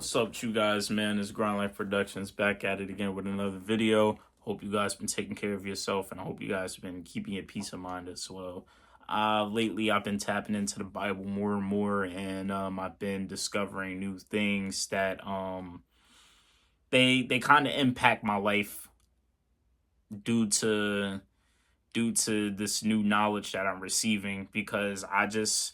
What's up, you guys, man? It's Grind Life Productions back at it again with another video. Hope you guys been taking care of yourself, and I hope you guys have been keeping your peace of mind as well. Lately, I've been tapping into the Bible more and more, and I've been discovering new things that they kind of impact my life due to this new knowledge that I'm receiving. Because I just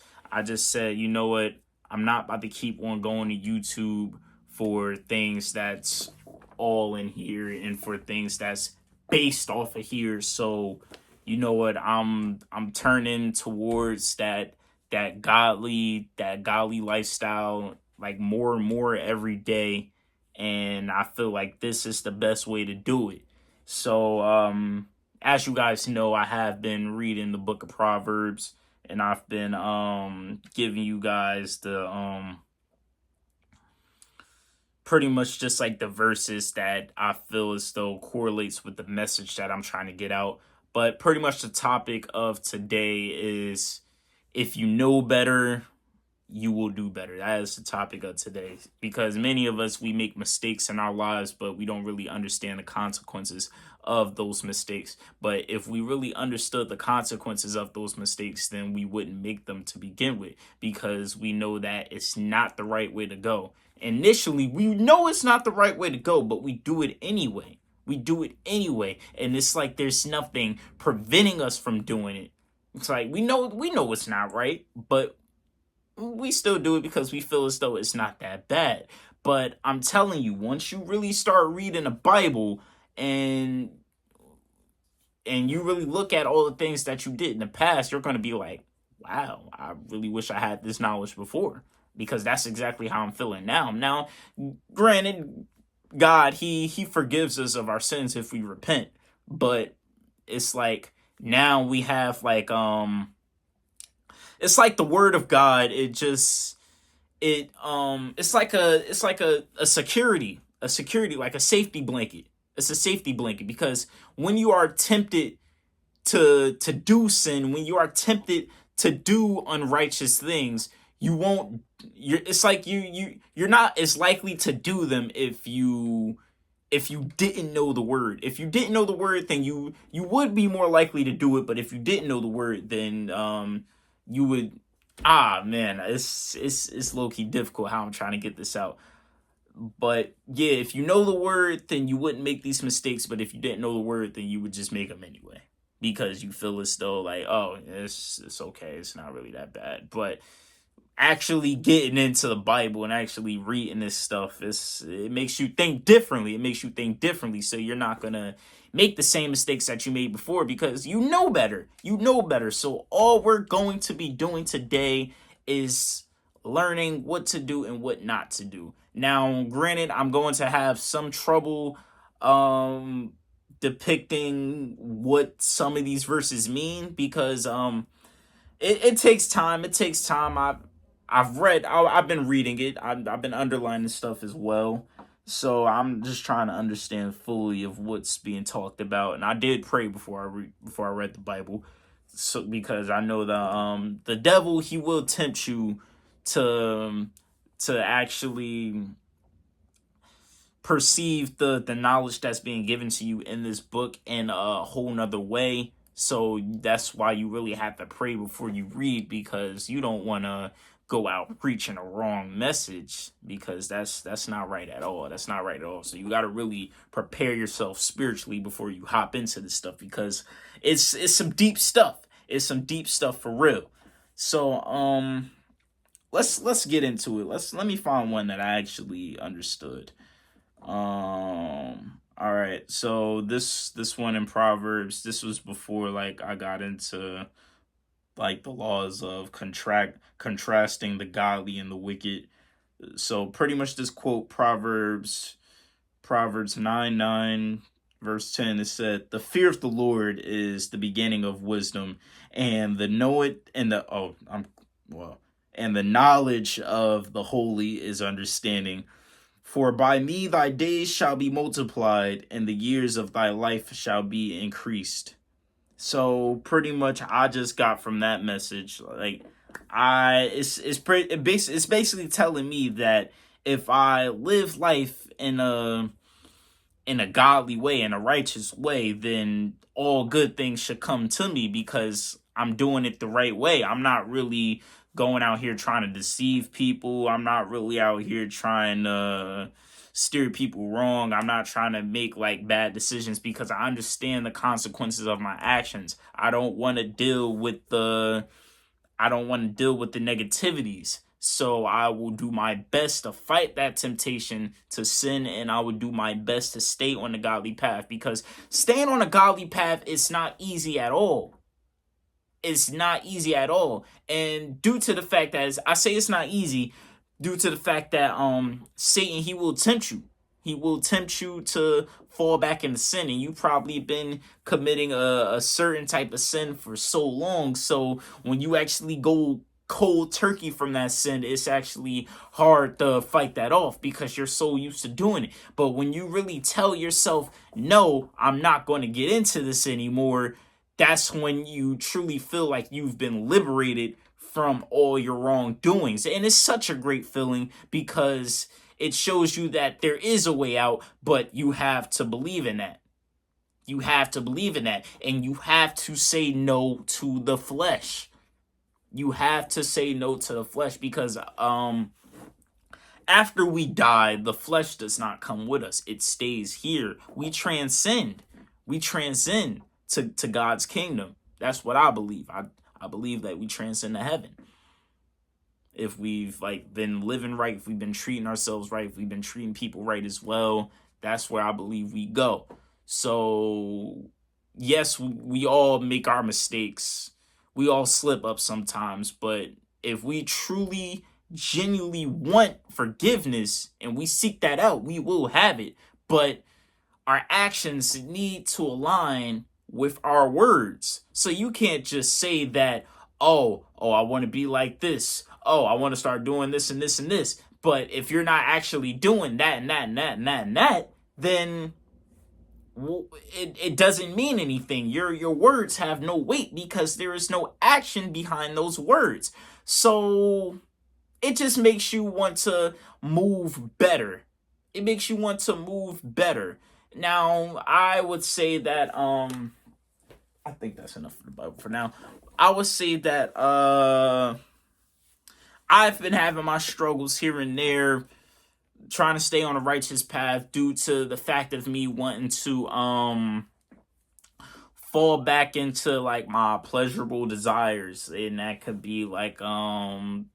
said, you know what? I'm not about to keep on going to YouTube for things that's all in here and for things that's based off of here. So, you know what? I'm turning towards that godly lifestyle, like, more and more every day, and I feel like this is the best way to do it. So, as you guys know, I have been reading the book of Proverbs, and I've been giving you guys the pretty much just like the verses that I feel as though correlates with the message that I'm trying to get out. But pretty much the topic of today is, if you know better, you will do better. That is the topic of today, because many of us, we make mistakes in our lives, but we don't really understand the consequences of those mistakes. But if we really understood the consequences of those mistakes, then we wouldn't make them to begin with, because we know that it's not the right way to go. Initially, we know it's not the right way to go, but we do it anyway. We do it anyway, and it's like there's nothing preventing us from doing it. It's like we know it's not right, but we still do it because we feel as though it's not that bad. But I'm telling you, once you really start reading the Bible, and you really look at all the things that you did in the past, you're going to be like, wow, I really wish I had this knowledge before, because that's exactly how I'm feeling now. Now, granted, God, he forgives us of our sins if we repent, but it's like now we have like it's like the word of God. It's like a security, like a safety blanket. It's a safety blanket, because when you are tempted to do sin, when you are tempted to do unrighteous things, you won't it's like you're not as likely to do them if you didn't know the word. If you didn't know the word, then you would be more likely to do it. But if you didn't know the word, then you would. Man, it's low-key difficult how I'm trying to get this out. But yeah, if you know the word, then you wouldn't make these mistakes. But if you didn't know the word, then you would just make them anyway, because you feel as though like, oh, it's okay, it's not really that bad. But actually getting into the Bible and actually reading this stuff, it makes you think differently. It makes you think differently, so you're not gonna make the same mistakes that you made before, because you know better. You know better. So all we're going to be doing today is learning what to do and what not to do. Now, granted, I'm going to have some trouble depicting what some of these verses mean, because it takes time. It takes time. I've been reading it. I've been underlining stuff as well. So I'm just trying to understand fully of what's being talked about. And I did pray before I read the Bible. So, because I know the devil, he will tempt you to actually perceive the knowledge that's being given to you in this book in a whole nother way. So that's why you really have to pray before you read, because you don't want to go out preaching a wrong message, because that's not right at all. That's not right at all. So you got to really prepare yourself spiritually before you hop into this stuff, because it's some deep stuff. It's some deep stuff for real. So let's get into it. Let me find one that I actually understood. All right. So this one in Proverbs, this was before like I got into like the laws of contrasting the godly and the wicked. So pretty much this quote, Proverbs 9:9 verse 10, it said, "The fear of the Lord is the beginning of wisdom, and the know it and the oh I'm well and the knowledge of the holy is understanding. For by me thy days shall be multiplied, and the years of thy life shall be increased." So pretty much, I just got from that message, like, it's basically telling me that if I live life in a godly way, in a righteous way, then all good things should come to me because I'm doing it the right way. I'm not really going out here trying to deceive people. I'm not really out here trying to steer people wrong. I'm not trying to make like bad decisions because I understand the consequences of my actions. I don't want to deal with the negativities. So I will do my best to fight that temptation to sin, and I will do my best to stay on the godly path, because staying on a godly path is not easy at all. It's not easy at all. And due to the fact that, as I say, it's not easy due to the fact that Satan, he will tempt you. He will tempt you to fall back into sin, and you've probably been committing a certain type of sin for so long. So when you actually go cold turkey from that sin, it's actually hard to fight that off because you're so used to doing it. But when you really tell yourself, no, I'm not going to get into this anymore, that's when you truly feel like you've been liberated from all your wrongdoings. And it's such a great feeling because it shows you that there is a way out, but you have to believe in that. You have to believe in that, and you have to say no to the flesh. You have to say no to the flesh because after we die, the flesh does not come with us. It stays here. We transcend. We transcend to God's kingdom. That's what I believe. I believe that we transcend to heaven. If we've like been living right, if we've been treating ourselves right, if we've been treating people right as well, that's where I believe we go. So yes, we all make our mistakes. We all slip up sometimes, but if we truly, genuinely want forgiveness and we seek that out, we will have it. But our actions need to align with our words. So you can't just say that, oh, I want to be like this. Oh, I want to start doing this and this and this. But if you're not actually doing that and that and that and that and that, then it doesn't mean anything. Your words have no weight because there is no action behind those words. So it just makes you want to move better. It makes you want to move better. Now, I would say that I think that's enough for the Bible for now. I would say that I've been having my struggles here and there trying to stay on a righteous path due to the fact of me wanting to fall back into like my pleasurable desires, and that could be like falling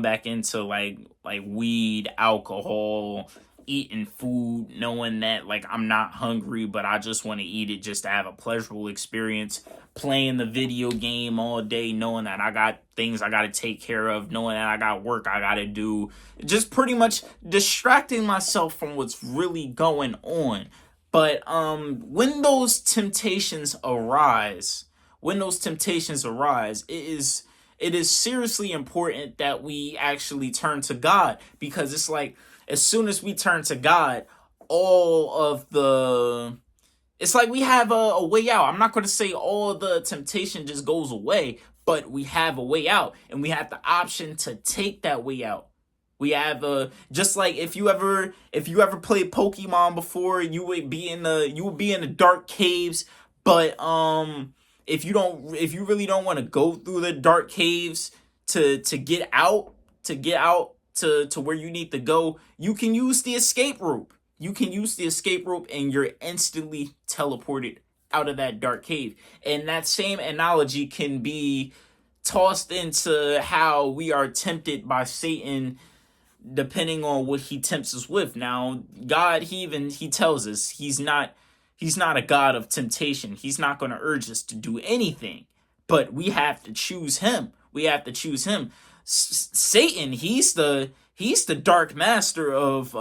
back into like weed, alcohol, eating food, knowing that like I'm not hungry, but I just want to eat it just to have a pleasurable experience, playing the video game all day, knowing that I got things I got to take care of, knowing that I got work I got to do, just pretty much distracting myself from what's really going on. But when those temptations arise, it is seriously important that we actually turn to God, because it's like as soon as we turn to God, it's like we have a way out. I'm not going to say all the temptation just goes away, but we have a way out, and we have the option to take that way out. We have just like if you ever played Pokemon before, you would be in the dark caves, but if you really don't want to go through the dark caves to get out to where you need to go, you can use the escape rope. And you're instantly teleported out of that dark cave. And that same analogy can be tossed into how we are tempted by Satan, depending on what he tempts us with. Now, God, he tells us he's not a God of temptation. He's not going to urge us to do anything, but we have to choose him. Satan, he's the dark master of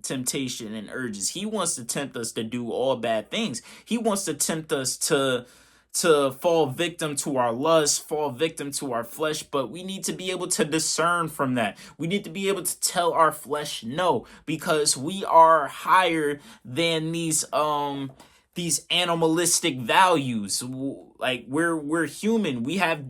temptation and urges. He wants to tempt us to do all bad things. He wants to tempt us to fall victim to our lust, fall victim to our flesh, but we need to be able to discern from that. We need to be able to tell our flesh no, because we are higher than these animalistic values. Like we're human. We have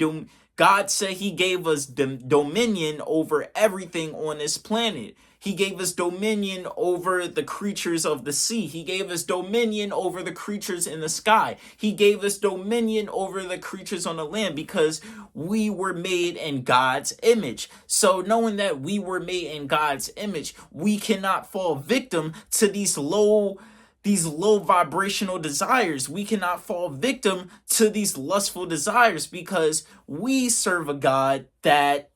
God said he gave us dominion over everything on this planet. He gave us dominion over the creatures of the sea. He gave us dominion over the creatures in the sky. He gave us dominion over the creatures on the land because we were made in God's image. So knowing that we were made in God's image, we cannot fall victim to these low vibrational desires. We cannot fall victim to these lustful desires because we serve a God that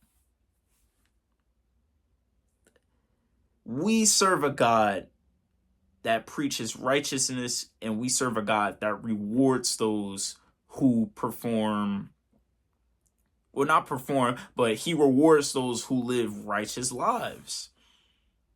preaches righteousness, and we serve a God that rewards those who perform, well, not perform, but he rewards those who live righteous lives.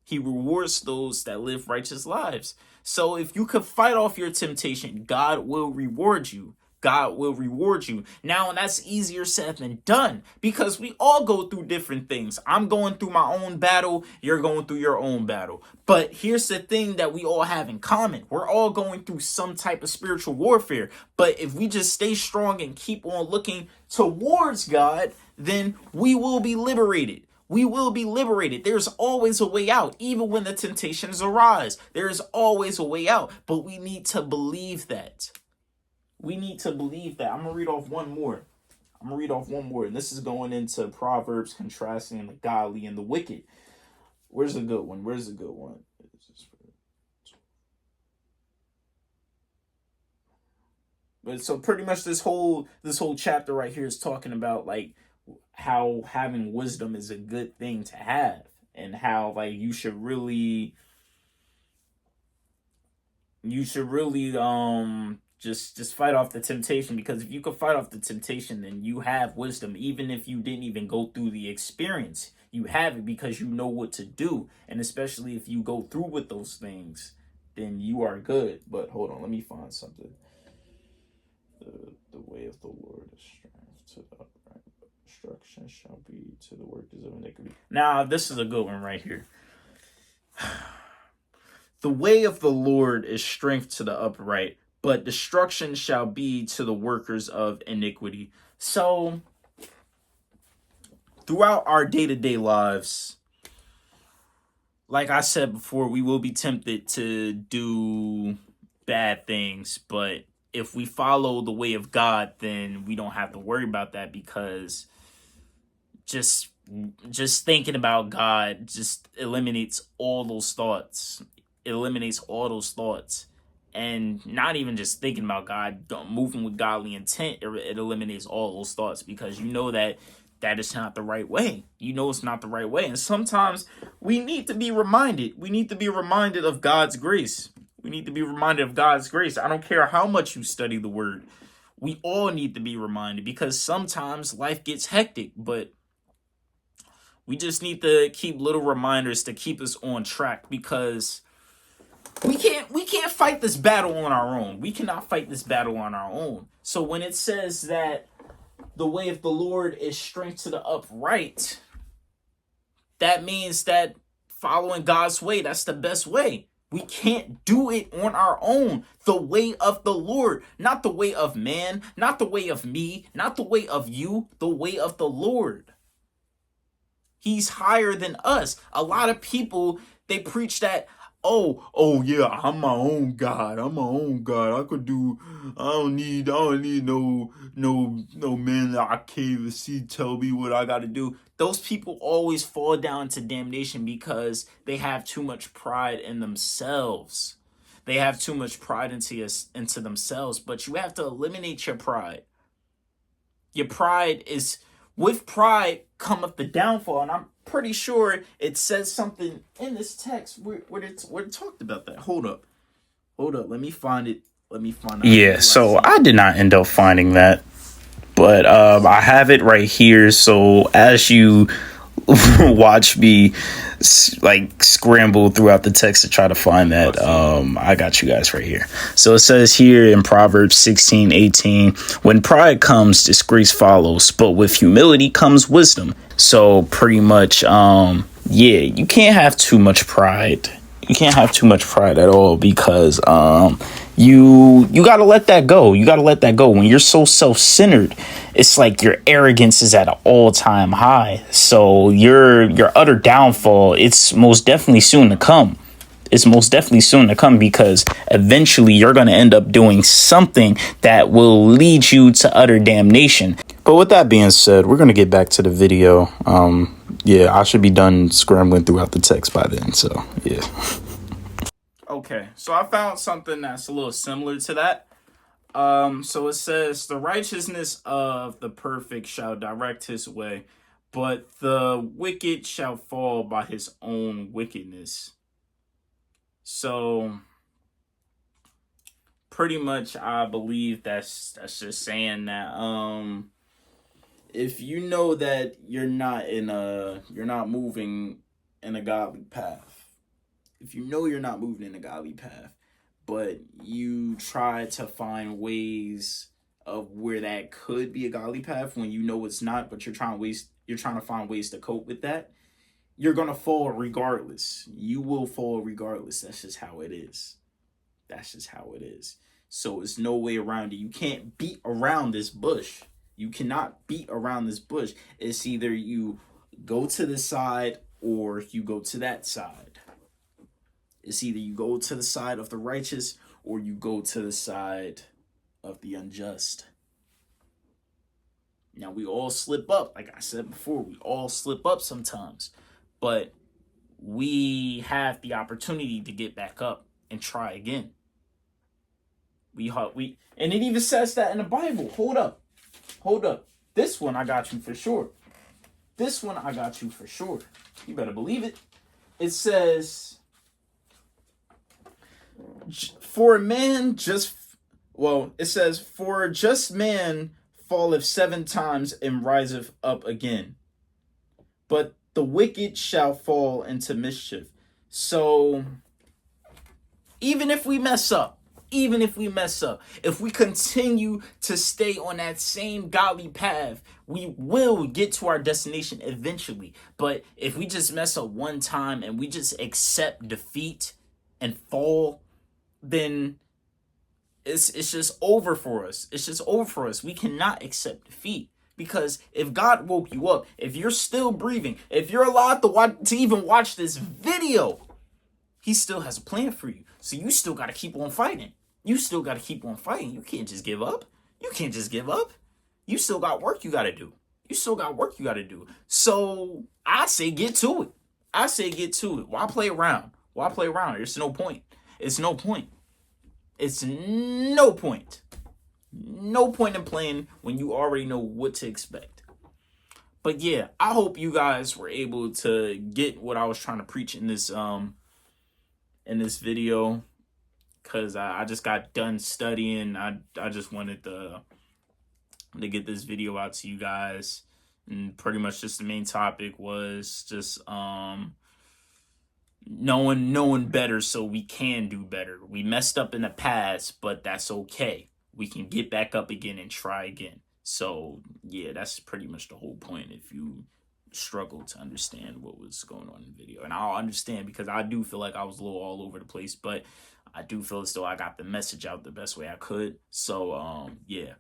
He rewards those that live righteous lives. So if you could fight off your temptation, God will reward you. God will reward you. Now, that's easier said than done because we all go through different things. I'm going through my own battle. You're going through your own battle. But here's the thing that we all have in common. We're all going through some type of spiritual warfare. But if we just stay strong and keep on looking towards God, then we will be liberated. We will be liberated. There's always a way out, even when the temptations arise. There is always a way out, but we need to believe that. We need to believe that. I'm going to read off one more. And this is going into Proverbs contrasting the godly and the wicked. Where's the good one? But so pretty much this whole chapter right here is talking about like how having wisdom is a good thing to have, and how like you should really just fight off the temptation, because if you could fight off the temptation, then you have wisdom. Even if you didn't even go through the experience, you have it because you know what to do. And especially if you go through with those things, then you are good. But hold on, let me find something. The way of the Lord is strength to the upright, but destruction shall be to the workers of iniquity. Now, this is a good one right here. The way of the Lord is strength to the upright, but destruction shall be to the workers of iniquity. So, throughout our day-to-day lives, like I said before, we will be tempted to do bad things, but if we follow the way of God, then we don't have to worry about that, because just thinking about God just eliminates all those thoughts. And not even just thinking about God, moving with godly intent, it eliminates all those thoughts, because you know that is not the right way. You know it's not the right way. And sometimes we need to be reminded. We need to be reminded of God's grace. I don't care how much you study the word. We all need to be reminded, because sometimes life gets hectic, but we just need to keep little reminders to keep us on track, because we can't fight this battle on our own. We cannot fight this battle on our own. So when it says that the way of the Lord is strength to the upright, that means that following God's way, that's the best way. We can't do it on our own. The way of the Lord, not the way of man, not the way of me, not the way of you, the way of the Lord. He's higher than us. A lot of people, they preach that, oh yeah, I'm my own God. I don't need no man that I can't even see tell me what I got to do. Those people always fall down to damnation because they have too much pride in themselves. They have too much pride into themselves, but you have to eliminate your pride. Your pride is, with pride cometh the downfall, and I'm pretty sure it says something in this text where it talked about that. Hold up, let me find it. Yeah, so I did not end up finding that, but I have it right here. So as you watch me like scramble throughout the text to try to find that, I got you guys right here. So it says here in Proverbs 16:18, when pride comes, disgrace follows, but with humility comes wisdom. So pretty much, you can't have too much pride. You can't have too much pride at all, because you got to let that go. You got to let that go. When you're so self-centered, it's like your arrogance is at an all-time high. So your utter downfall, it's most definitely soon to come. It's most definitely soon to come, because eventually you're going to end up doing something that will lead you to utter damnation. But with that being said, we're going to get back to the video. Yeah, I should be done scrambling throughout the text by then. So, yeah. Okay, so I found something that's a little similar to that. So it says, the righteousness of the perfect shall direct his way, but the wicked shall fall by his own wickedness. So pretty much I believe that's just saying that if you know that you're not moving in a godly path, if you know you're not moving in a godly path, but you try to find ways of where that could be a godly path when you know it's not, but you're trying to find ways to cope with that, you're gonna fall regardless. You will fall regardless. That's just how it is. That's just how it is. So there's no way around it. You can't beat around this bush. You cannot beat around this bush. It's either you go to the side or you go to that side. It's either you go to the side of the righteous or you go to the side of the unjust. Now, we all slip up. Like I said before, we all slip up sometimes. But we have the opportunity to get back up and try again. And it even says that in the Bible. Hold up. This one I got you for sure. You better believe it. It says, for a just man falleth 7 times and riseth up again, but the wicked shall fall into mischief. So even if we mess up, if we continue to stay on that same godly path, we will get to our destination eventually. But if we just mess up one time and we just accept defeat and fall, then it's just over for us. We cannot accept defeat. Because if God woke you up, if you're still breathing, if you're allowed to even watch this video, he still has a plan for you. So you still got to keep on fighting. You can't just give up. You still got work you got to do. So I say get to it. Why play around? There's no point. No point in playing when you already know what to expect. But yeah, I hope you guys were able to get what I was trying to preach in this video, because I just got done studying. I just wanted to get this video out to you guys, and pretty much just the main topic was just knowing better so we can do better. We messed up in the past, but that's okay. We can get back up again and try again. So yeah, that's pretty much the whole point. If you struggle to understand what was going on in the video, and I'll understand, because I do feel like I was a little all over the place, but I do feel as though I got the message out the best way I could. So yeah,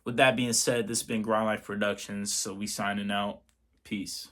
with that being said, this has been Grind Life Productions. So we signing out. Peace.